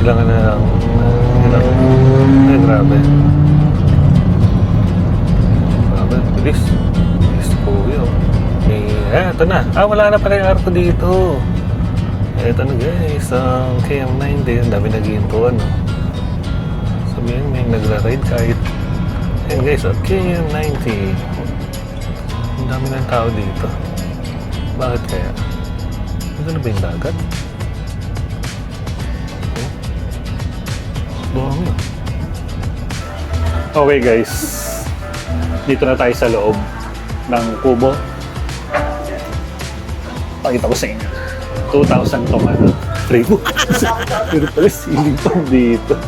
lang na ilang, ay grabe. Grabe, bilis. Bilis po yun. Eto na. Wala na pala yung arko dito. Eto na guys, ang KM90. Ang dami nag-iintuan, no? Sabihin, may nagra-ride kahit. Ayan guys, at KM90. Ang dami ng tao dito. Bakit kaya? Ito na ba yung dagat? Dami. Okay guys, dito na tayo sa loob ng kubo. Pakita ko sa inyo 2,000 tong free po. Pero pala siling pang dito.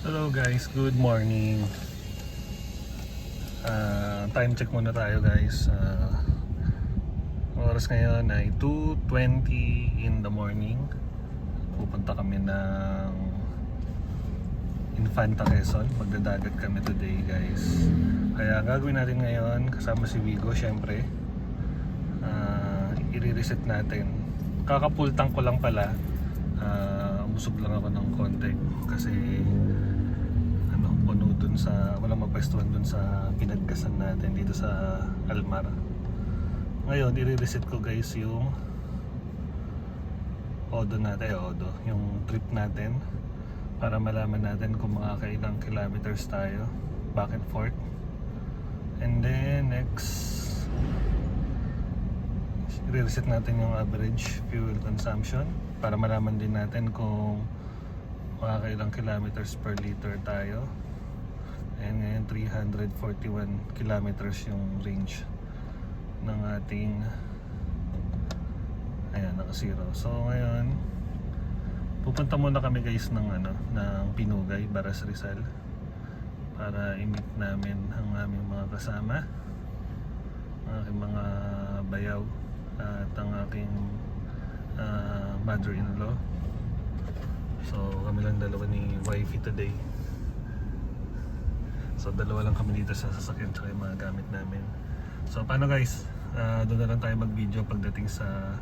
Hello guys, good morning. Time check muna tayo guys. Oras ngayon ay 2:20 in the morning. Pupunta kami ng Infanta, Quezon. Magdadagat kami today guys. Kaya gagawin natin ngayon kasama si Vigo syempre. I-reset natin. Kakapultang ko lang pala. Busog lang ako ng konti kasi puno dun sa, walang mapwestuhan dun sa pinagkasan natin dito sa Almar. Ngayon i-reset ko guys yung odo natin, yung trip natin para malaman natin kung makakailang kilometers tayo back and forth. And then next i-reset natin yung average fuel consumption para malaman din natin kung makakailang kilometers per liter tayo. And ngayon 341 kilometers yung range ng ating, ayan, naka zero. So ngayon pupunta muna kami guys ng Pinugay, Baras, Rizal para i-meet namin ang aming mga kasama, ang aking mga bayaw at ang aking mother-in-law. So kami lang dalawa ni wifey today. So dalawa lang kami dito sa sasakyan tsaka yung mga gamit namin. So paano guys, doon na lang tayo mag video pagdating sa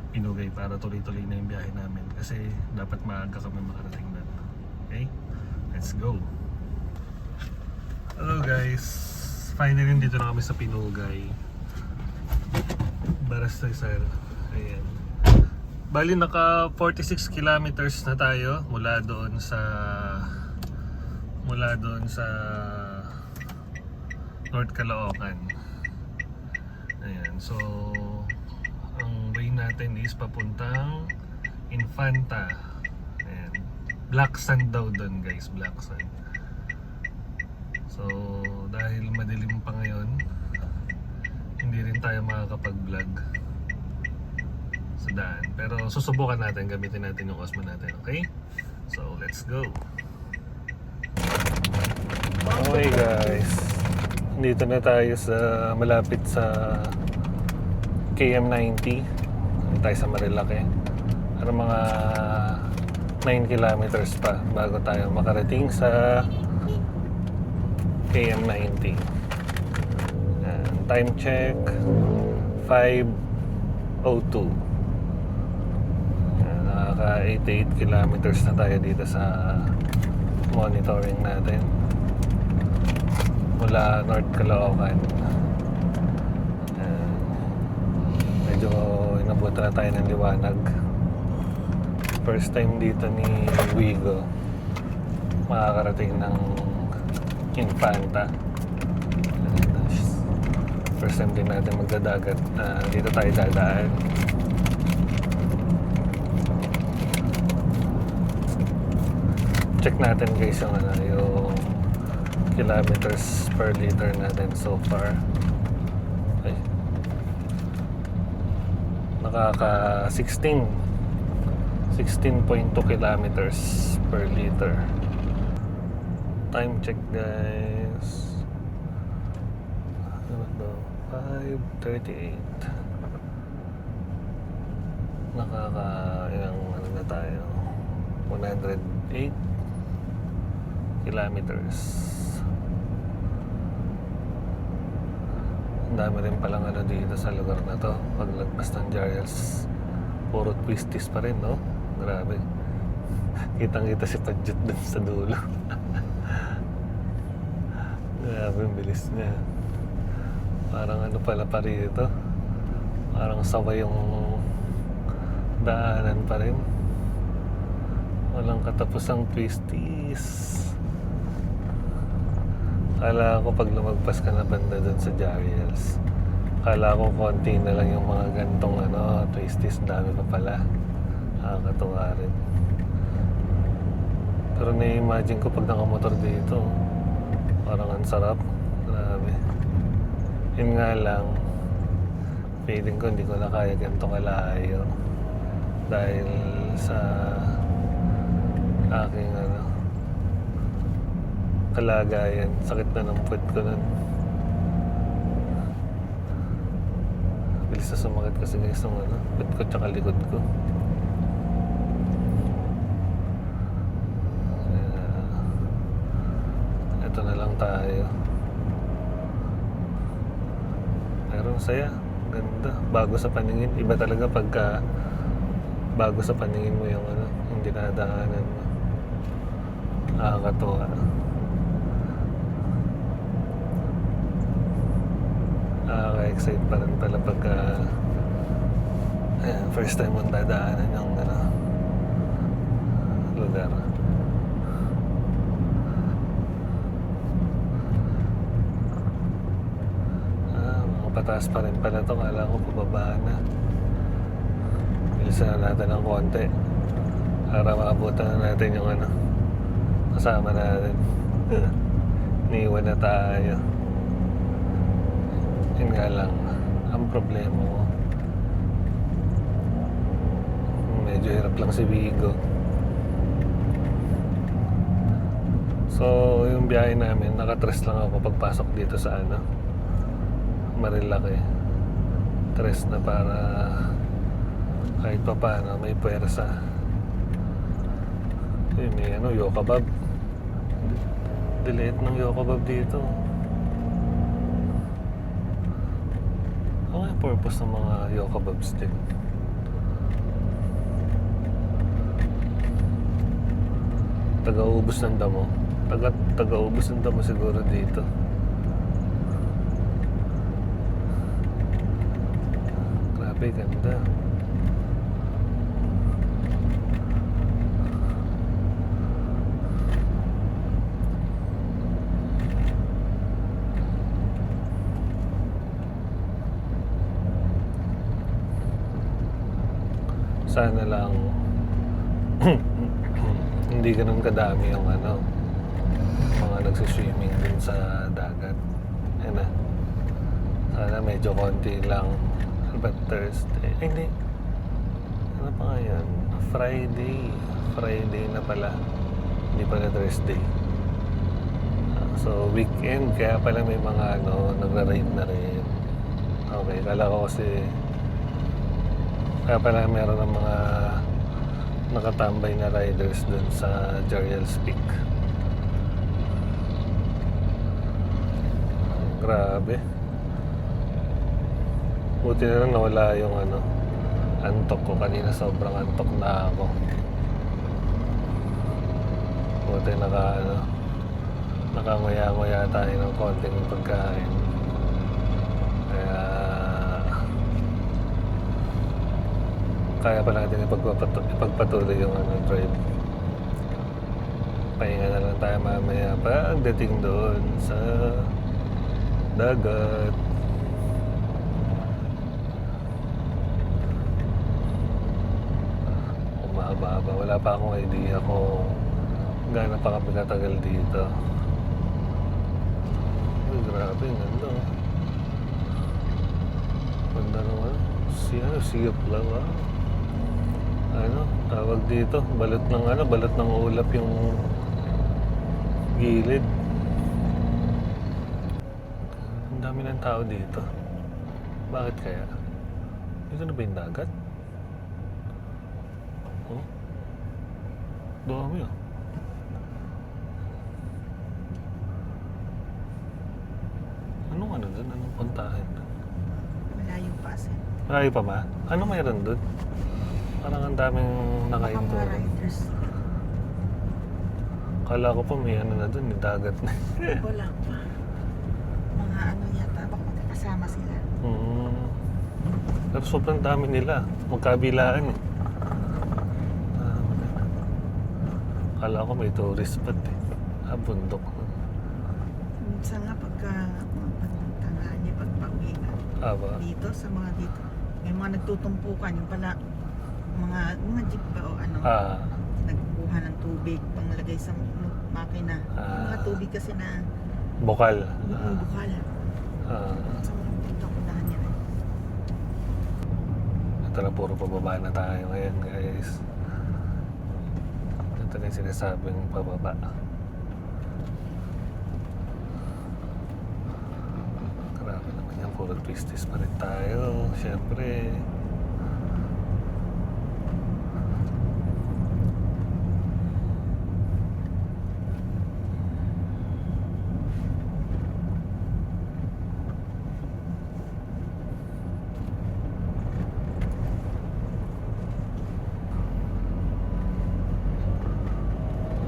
Pinugay para tuloy-tuloy na yung biyahe namin kasi dapat maaga kami makarating doon. Okay, let's go. Hello guys, finally dito na kami sa Pinugay, Baras, Rizal. Ayan, bali naka 46 kilometers na tayo mula doon sa North Caloocan. Ayan, so ang way natin is papuntang Infanta. Ayan, Black Sand daw doon guys, Black Sand. So dahil madilim pa ngayon, hindi rin tayo makakapag-vlog sa daan, pero susubukan natin, gamitin natin yung Osmo natin. Okay, so let's go. Okay guys, dito na tayo sa malapit sa KM90. Dito tayo sa Marilake. Para mga 9 kilometers pa bago tayo makarating sa KM90. And time check 5:02. Nakaka 88 kilometers na tayo dito sa monitoring natin mula North Caloocan. Medyo inabutan na tayo ng liwanag. First time dito ni Vigo makakarating ng Infanta. First time din natin magdadagat. Dito tayo dadaan. check natin guys yung ano, yung kilometers per liter natin so far. Ay, nakaka 16.2 kilometers per liter. Time check guys. Ano ba? 5:38. Nakaka ilang ano na tayo? 108 kilometers. Ang dami rin palang ano dito sa lugar na to. Paglagpas ng Jariels, puro twisties pa rin, no? Grabe. Kitang-kita si Padjut dun sa dulo. Grabe, ang bilis niya. Parang ano pala pa rito. Parang sabay yung daanan pa rin. Walang katapusang twisties. Kala ko pag lumagpas ka na banda dun sa Jariels, kala ko konti na lang yung mga gantong ano, twisties. Dami pa pala. Nakakatuwa rin. Pero na-imagine ko pag nakamotor dito, parang ang sarap. Grabe. Yun nga lang, feeling ko hindi ko na kaya ganito kalayo dahil sa aking ano, kalagayan. Sakit na ng puwet ko nun. Bilis na sumakit kasi guys ng ano, puwet ko tsaka likod ko. Ito na lang tayo. Pero ang saya, ganda, bago sa paningin. Iba talaga pagka bago sa paningin mo yung ano, yung dinadaanan mo. Nakakatuwa. Nakaka-excite pa rin pala pagka first time mong dadaanan yung ano, lugar. Pataas pa rin pala ito. Kala ko pababa na. Bilisan na natin ng konti para maabutan na natin yung ano, kasama natin. Niiwan na tayo. Yun nga lang, ang problema ko, medyo hirap lang si Vigo. So yung biyahe namin, nakatres lang ako pagpasok dito sa ano, Marilaki. Tres na para kahit pa paano may puwersa. May ano, Yokabab. Diliit ng Yokabab dito. Ano yung purpose ng mga Yokababs din? Taga-ubos ng damo. Taga-ubos ng damo siguro dito. Grabe, ganda. Sana lang hindi ganun kadami yung ano, mga nagsiswimming din sa dagat. Yan na. Sana medyo konti lang. But Thursday, ay hindi, ano pa nga yan? Friday na pala, hindi pala Thursday. So weekend, kaya pala may mga ano, nagra-ride na rin. Okay, kala ko kasi kaya pala meron ng mga nakatambay na riders dun sa Jariels Peak. Grabe. Buti na lang nawala yung ano, antok ko kanina. Sobrang antok na ako. Buti nakanguya-nguya tayo ng konting pagkain. Kaya pa natin ipagpatuloy yung ano, drive. Pahinga na lang tayo mamaya pagdating doon sa dagat. Mahaba. Wala pa akong idea kung Gaano pa kami katagal dito. Uy, grabe, ang ganda oh. Ganda naman. Sea of Love ah. Ano, tawag dito, balot ng ulap yung gilid. Ang dami ng tao dito. Bakit kaya? Dito na ba yung dagat? Oh? Dami ah. Anong ano dun? Anong puntahan dun? Malayo pa sir. Malayo pa ba? Ano mayroon dun? Parang ang daming Baka nakainto. mga riders. Kala ko pa may ano na dun, may dagat na. Wala pa. Mga ano yata, baka magkakasama sila. Pero sobrang dami nila. Magkabilaan eh. Kala ko may tourist spot eh. Bundok. Minsan nga pagka tanghali, pag pauwi ka Ba? dito, sa mga dito, may mga nagtutumpukan, yung pala, mga jeep ba o ano, nagkuha ng tubig, panglagay sa makina. Yung mga tubig kasi na Bukal. bukal. Sa mga punta-puntahan niya. Ito na, puro pababa na tayo ngayon guys. Ito na yung sinasabing pababa. Grabe naman yan, puro twisties pa rin tayo. Siyempre.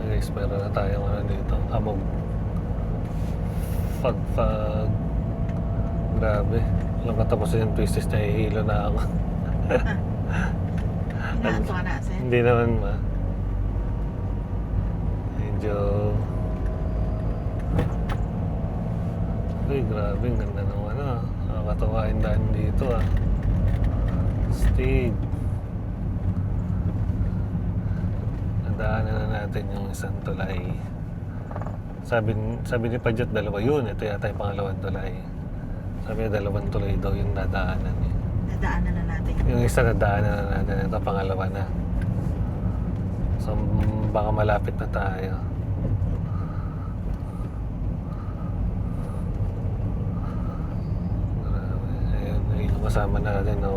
Guys, meron na tayong ano dito, hamog. Fag. Grabe. Alam ka tapos yung twisties na hihilo na ako. Inaanto ka na sir? Hindi naman ma. Medyo... Uy, grabe. Ang ganda ng ano. Nakakatawain daan dito ah. Stig. Nadaanan na natin yung isang tulay. Sabi ni Pajat, dalawa yun. Ito yata yung pangalawang tulay. Sabi niya, dalawang tulay daw yung nadaanan niya. Nadaanan na natin. Yung isa nadaanan na natin. Ito pangalawa na. So baka malapit na tayo. Grabe. Ayun, yung kasama natin na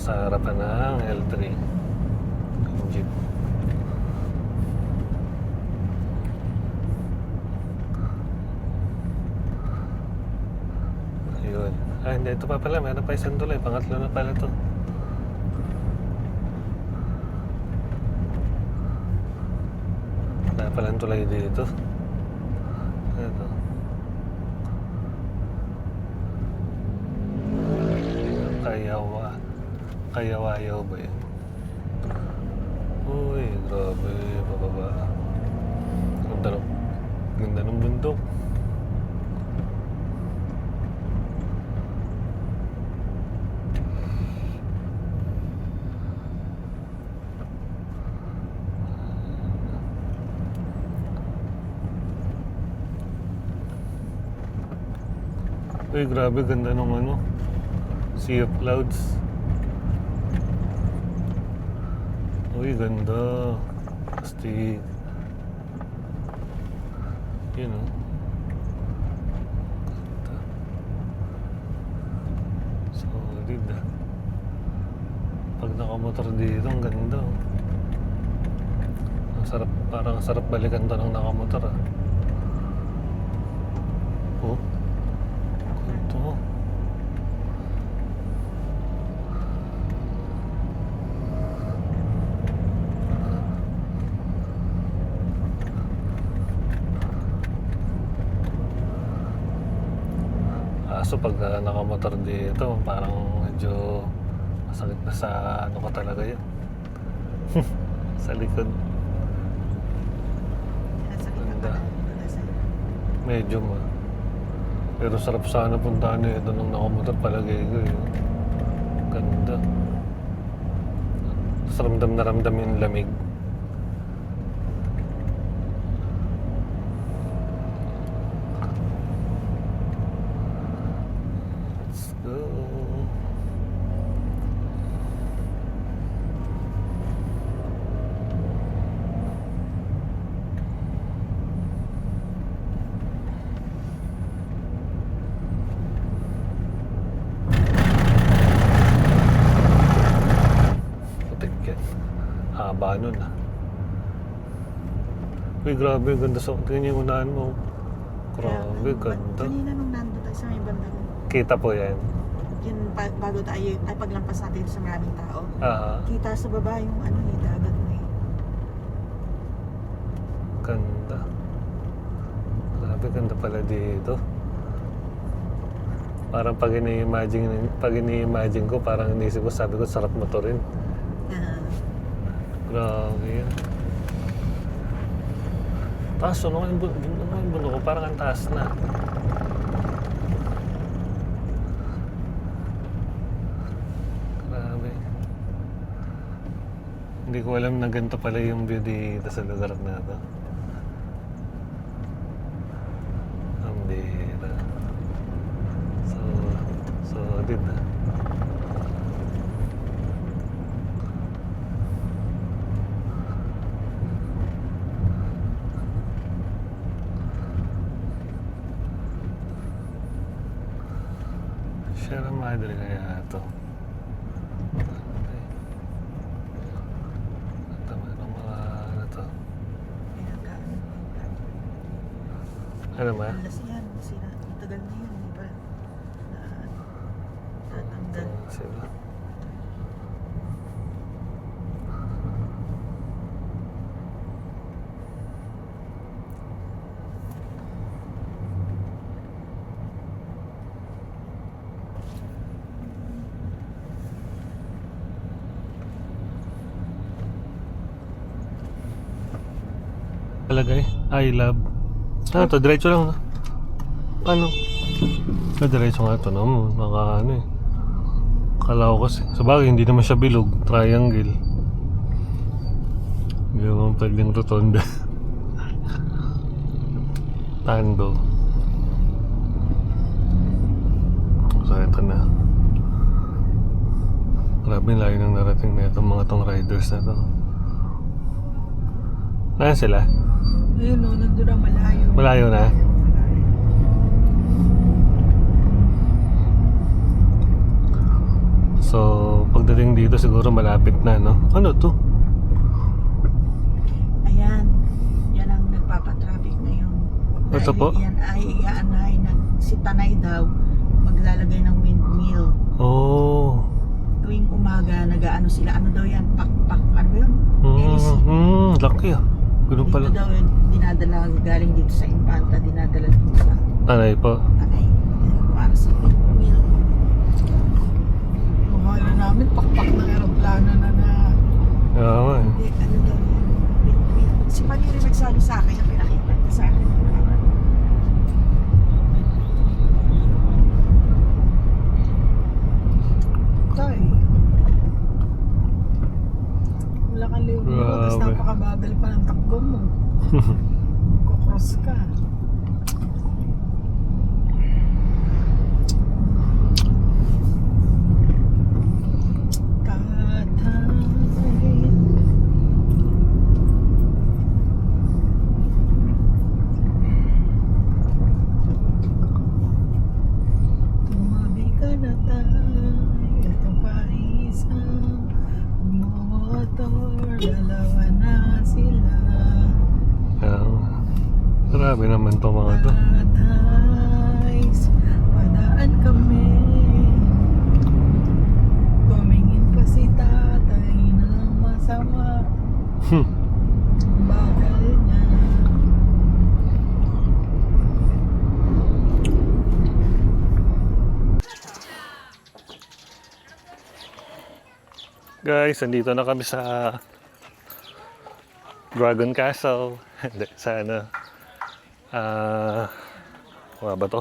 sa harapan ng L3. Yung jeep. Ayun. Hindi. Ito pa pala. Meron pa isang tulay. Pangatlo na pala to. Wala palang tulay dito. Ito. Kayawayaw ba yun? Uy, grabe. Pababa. Ganda ng bundok. Uy, grabe, ganda nung ano, Sea of Clouds. Uy, ganda. Pasti. Yun o. Ganda. Solid ah. Pag nakamotor dito, ang ganda oh. Ang sarap, parang sarap balikan to ng nakamotor ah. Oh. Ito. So pag nakamotor dito, parang medyo masakit na sa ano ka talaga yun. Sa likod. Ganda. Medyo ma. Pero sarap sana puntahan ito nung nakamotor palagay ko eh. Ganda. Tapos ramdam na ramdam yung lamig. nun ah. Uy, grabe, ganda sa... Tingnan yung unahan mo. Grabe, ganda. Kanina nung nandun tayo sa may bandang, Kita po yan. yun bago tayo, ay paglampas natin sa maraming tao. Ah, Kita sa baba yung ano eh, dagat na eh. ganda. Grabe, ganda pala dito. Parang pag ini-imagine ko, parang inisip ko, sabi ko, sarap mo to rin. Grabe yan. Taas, ano yung bundok ko? Parang ang taas na. Grabe. Hindi ko alam na ganito pala yung view dito sa lugar na to. Ang bira. Solid na. Sierra Madre kaya ito. Tama ng mga ano to. Ano ba? Alas yan, sila, tagal na yun, di ba? Tatanggal. Sila. Palagay, I love. Ah, ito, diretso lang. Paano? Diretso nga ito, no? Mga ano eh. Kala ko kasi. Sa bagay, hindi naman siya bilog. Triangle. Hindi naman pwedeng rotonda. Tando. So, ito na. Grabe, layo nang narating na itong mga tong riders na to. Nasaan sila? Ayun o, nandun na malayo. Malayo na? So, pagdating dito siguro malapit na, no? Ano to? Ayan, yan ang nagpapatraffic ngayon. Ito po? Yan ay iaanay si Tanay daw maglalagay ng windmill. Oh. Tuwing umaga, nag-ano sila, ano daw yan, pakpak, ano ba yun? Hélice. Laki ah. Ganun Dito pala. daw yun, dinadala, galing dito sa Infanta, dinadala dito sa Tanay po. Tanay. Para sa windmill. Mahalo namin, pakpak ng aeroplano na Oo eh. Hindi, ano daw yan, windmill. Si Paniri nagsabi sa akin, na pinakita niya sa akin. Tay. Wala kang liw mo, tapos Grabe. napakabagal pa ng takbo mo. Kukross ka. Tumabi ka na tayo at ang paisang motor, dalawa na sila. Grabe naman to mga to. Guys, padaan kami. Tumingin pa si tatay ng masama. Bagal niya. Guys, andito na kami sa Dragon Castle. Hindi, sa ano. Wala ba to?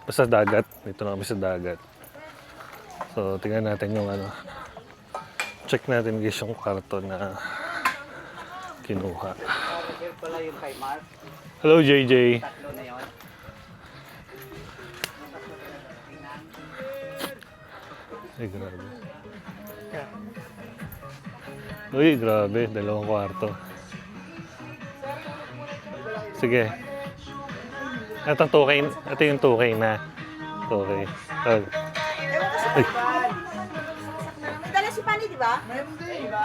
Basta dagat. Dito na kami sa dagat. So, tingnan natin yung ano. Check natin guys yung kwarto na kinuha. Pala yung kay Mark, Hello, JJ. tatlo na yun. Ay, grabe. Uy, grabe. Dalawang kwarto. Sige. Ito 2K. Ito yung 2K na. 2K. Ewan ko sa Ay. May dala si Pani, di ba? Diba?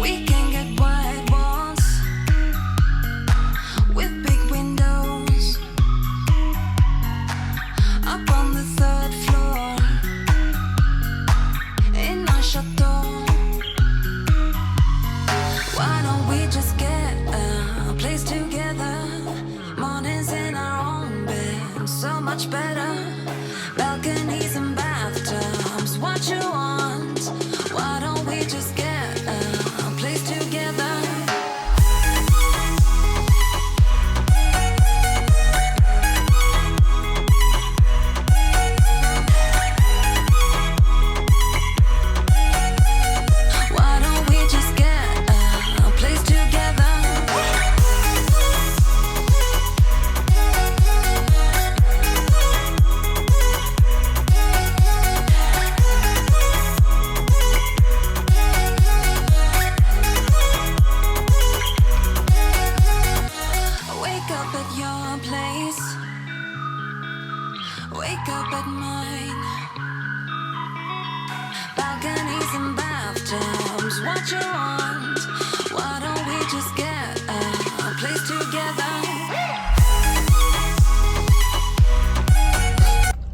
We can get white walls with big windows up on the third floor in our chateau. Why don't we just get a place together? Mornings in our own bed, so much better. Balconies and bathtubs, what you want? Why don't we just get a place together? Why don't we just get a place together? but mine. Balconies and bathtubs, what you want? Why don't we just get a place together?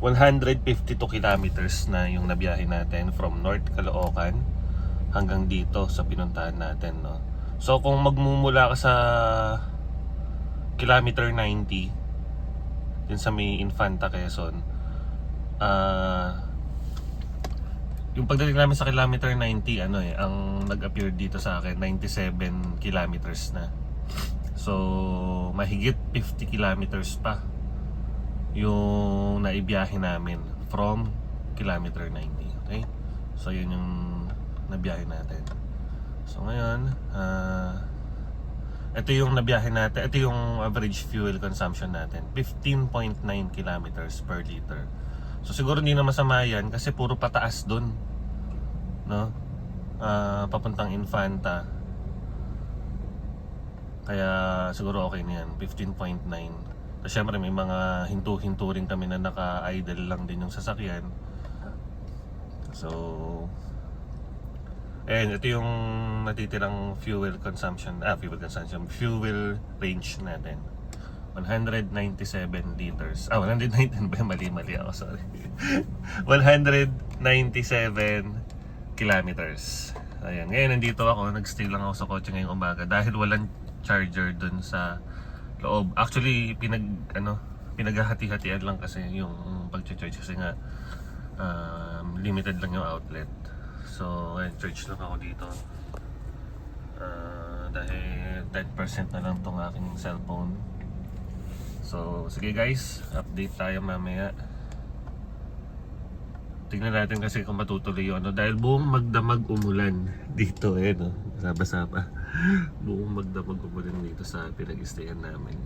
152 kilometers na yung nabiyahe natin from North Caloocan hanggang dito sa pinuntahan natin, no? So kung magmumula ka sa kilometer 90 din sa may Infanta, Quezon, yung pagdating namin sa kilometer 90, ang nag-appear dito sa akin 97 kilometers na. So mahigit 50 kilometers pa yung naibiyahe namin from kilometer 90. Okay? So yun yung nabiyahe natin. So ngayon, ito yung nabiyahe natin. Ito yung average fuel consumption natin, 15.9 kilometers per liter. So siguro hindi na masama yan kasi puro pataas dun, no? Papuntang Infanta. Kaya siguro okay na yan, 15.9. Tapos syempre may mga hinto-hinto rin kami na naka-idle lang din yung sasakyan. So ito yung natitirang fuel range natin, 197 liters. 119 ba? Mali ako, sorry. 197 kilometers. Ayan, ngayon nandito ako, nagstay lang ako sa kotse ngayong umaga dahil walang charger dun sa loob. Actually, pinaghahati-hatian lang kasi yung pag-charge kasi nga limited lang yung outlet. So, charge lang ako dito. Dahil 10% na lang tong aking cellphone. So, sige guys, update tayo mamaya. Tingnan natin kasi kung matutuloy yung dahil buong magdamag umulan dito, no? Basa-basa pa. Buong magdamag umulan dito sa pinag-stayan namin.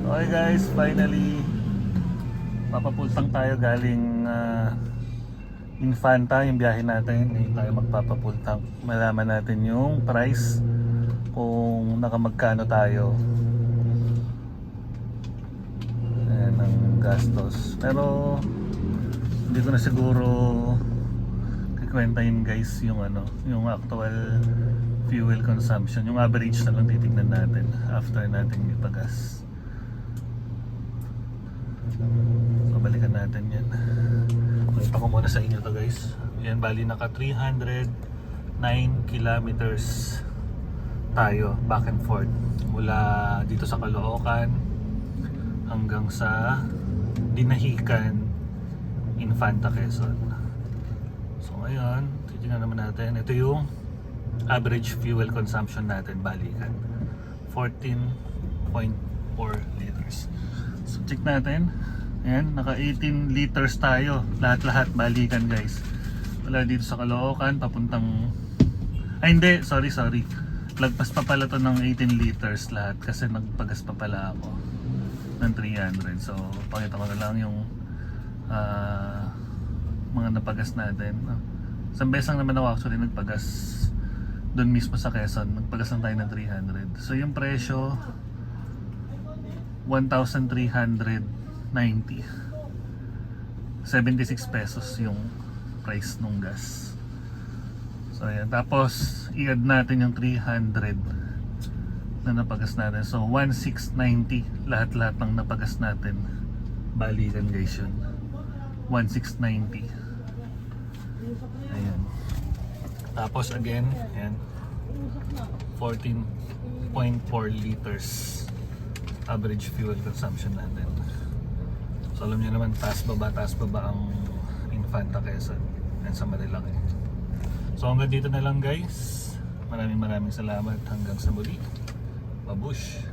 Okay guys, finally papapultang tayo galing Infanta, yung biyahe natin. Ngayon tayo magpapapultang, malaman natin yung price, kung nakamagkano tayo. Ayan ang gastos, pero hindi ko na siguro kikwentahin guys yung yung actual fuel consumption. Yung average na lang titignan natin after natin ipagas. So balikan natin yan. Pakita ko muna sa inyo to guys. Yan, bali naka 309 kilometers tayo back and forth mula dito sa Caloocan hanggang sa Dinahican, Infanta, Quezon. So ngayon, titingnan naman natin. Ito yung average fuel consumption natin balikan, 14.4 liters. So check natin. Ayan, naka 18 liters tayo. Lahat-lahat balikan guys. Wala dito sa Caloocan papuntang... Ay hindi, sorry. Lagpas pa pala to ng 18 liters lahat kasi nagpagas pa pala ako ng 300. So pakita ko na lang yung mga napagas natin. Isang beses lang naman ako actually nagpagas doon mismo sa Quezon. Nagpagas lang tayo ng 300. So yung presyo 1,390. 76 pesos yung price nung gas. So ayan, tapos i-add natin yung 300 na napagas natin. So 1,690 lahat-lahat ng napagas natin. Balikan guys yun, 1,690. Ayan. Tapos again, ayan, 14.4 liters average fuel consumption natin. So alam niyo naman, taas baba ang Infanta, Quezon and sa Marilaki. So hanggang dito na lang guys. Maraming salamat. Hanggang sa muli. Babush!